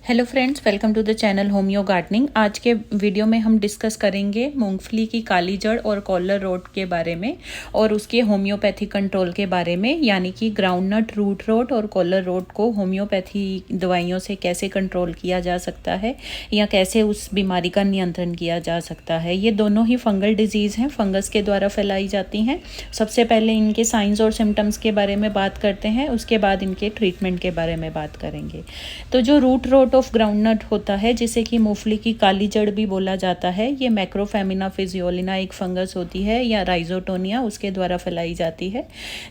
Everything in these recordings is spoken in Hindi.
Hello friends, welcome to the channel Homeo Gardening. आज के वीडियो में हम डिस्कस करेंगे मूंगफली की काली जड़ और कॉलर रोट के बारे में और उसके होम्योपैथी कंट्रोल के बारे में, यानी कि ग्राउंडनट, रूट रोट और कॉलर रोट को होम्योपैथी दवाइयों से कैसे कंट्रोल किया जा सकता है या कैसे उस बीमारी का नियंत्रण किया जा सकता है। ये दोनों ही फंगल डिजीज़ हैं, फंगस के द्वारा फैलाई जाती हैं। सबसे पहले इनके साइंस और सिम्टम्स के बारे में बात करते हैं, उसके बाद इनके ट्रीटमेंट के बारे में बात करेंगे। तो जो रूट रोट ऑफ ग्राउंडनट होता है, जिसे कि मूंगफली की काली जड़ भी बोला जाता है, ये मैक्रोफेमिना फिजियोलिना एक फंगस होती है या राइजोटोनिया, उसके द्वारा फैलाई जाती है।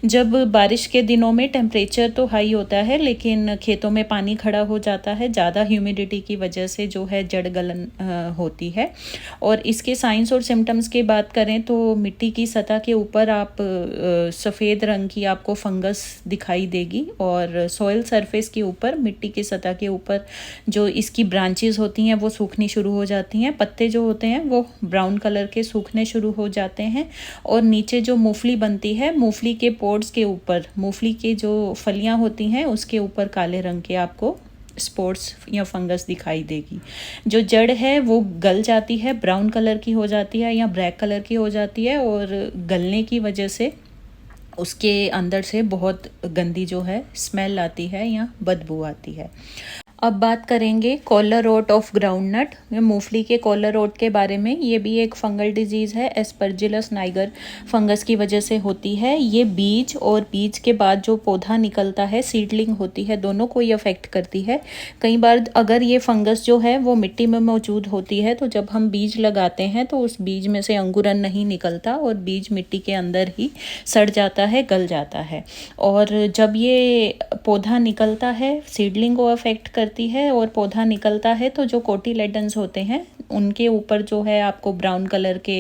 जब बारिश के दिनों में टेम्परेचर तो हाई होता है, लेकिन खेतों में पानी खड़ा हो जाता है, ज़्यादा ह्यूमिडिटी की वजह से जो है जड़ गलन होती है। और इसके साइंस और सिम्टम्स की बात करें तो मिट्टी की सतह के ऊपर आप सफ़ेद रंग की आपको फंगस दिखाई देगी, और सॉइल सरफेस के ऊपर, मिट्टी की सतह के ऊपर जो इसकी ब्रांचेस होती हैं वो सूखनी शुरू हो जाती हैं। पत्ते जो होते हैं वो ब्राउन कलर के सूखने शुरू हो जाते हैं, और नीचे जो मूंगफली बनती है, मूंगफली के पोड्स के ऊपर, मूंगफली की जो फलियां होती हैं उसके ऊपर काले रंग के आपको स्पॉट्स या फंगस दिखाई देगी। जो जड़ है वो गल जाती है, ब्राउन कलर की हो जाती है या ब्लैक कलर की हो जाती है, और गलने की वजह से उसके अंदर से बहुत गंदी जो है स्मेल आती है या बदबू आती है। अब बात करेंगे कॉलर रोट ऑफ ग्राउंडनट, मूंगफली के कॉलर रोट के बारे में। ये भी एक फंगल डिजीज़ है, एस्परजिलस नाइगर फंगस की वजह से होती है। ये बीज और बीज के बाद जो पौधा निकलता है, सीडलिंग होती है, दोनों को ये अफेक्ट करती है। कई बार अगर ये फंगस जो है वो मिट्टी में मौजूद होती है, तो जब हम बीज लगाते हैं तो उस बीज में से अंकुरन नहीं निकलता और बीज मिट्टी के अंदर ही सड़ जाता है, गल जाता है। और जब ये पौधा निकलता है, सीडलिंग को अफेक्ट करती है और पौधा निकलता है, तो जो कोटिलेडन्स होते हैं उनके ऊपर जो है आपको ब्राउन कलर के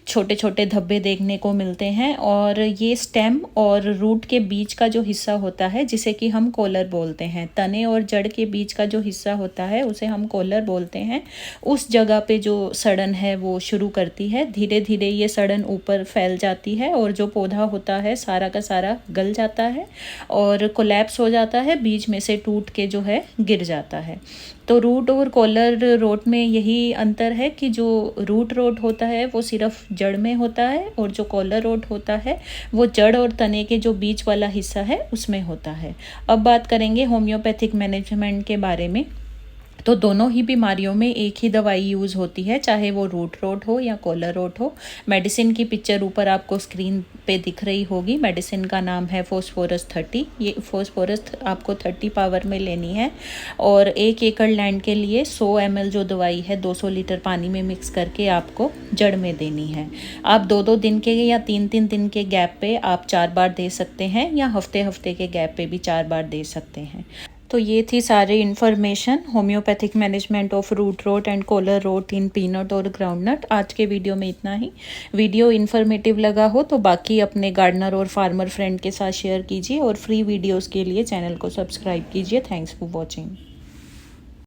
छोटे छोटे धब्बे देखने को मिलते हैं। और ये स्टेम और रूट के बीच का जो हिस्सा होता है, जिसे कि हम कॉलर बोलते हैं, तने और जड़ के बीच का जो हिस्सा होता है उसे हम कॉलर बोलते हैं, उस जगह पे जो सड़न है वो शुरू करती है। धीरे धीरे ये सड़न ऊपर फैल जाती है और जो पौधा होता है सारा का सारा गल जाता है और कोलैप्स हो जाता है, बीच में से टूट के जो है गिर जाता है। तो रूट और कॉलर रोट में यही अंतर है कि जो रूट रोट होता है वो सिर्फ जड़ में होता है, और जो कॉलर रोट होता है वो जड़ और तने के जो बीच वाला हिस्सा है उसमें होता है। अब बात करेंगे होम्योपैथिक मैनेजमेंट के बारे में। तो दोनों ही बीमारियों में एक ही दवाई यूज़ होती है, चाहे वो रूट रोट हो या कॉलर रोट हो। मेडिसिन की पिक्चर ऊपर आपको स्क्रीन पे दिख रही होगी। मेडिसिन का नाम है फॉस्फोरस 30। ये फॉस्फोरस आपको 30 पावर में लेनी है, और 1 एकड़ लैंड के लिए 100 ml जो दवाई है 200 लीटर पानी में मिक्स करके आपको जड़ में देनी है। आप 2-2 दिन के या 3-3 दिन के गैप पे आप 4 बार दे सकते हैं, या हफ्ते के गैप पे भी 4 बार दे सकते हैं। तो ये थी सारी information homeopathic management of root rot and collar rot in peanut और ग्राउंडनट। आज के वीडियो में इतना ही। वीडियो इन्फॉर्मेटिव लगा हो तो बाकी अपने गार्डनर और फार्मर फ्रेंड के साथ शेयर कीजिए, और फ्री वीडियोस के लिए चैनल को सब्सक्राइब कीजिए। Thanks for watching.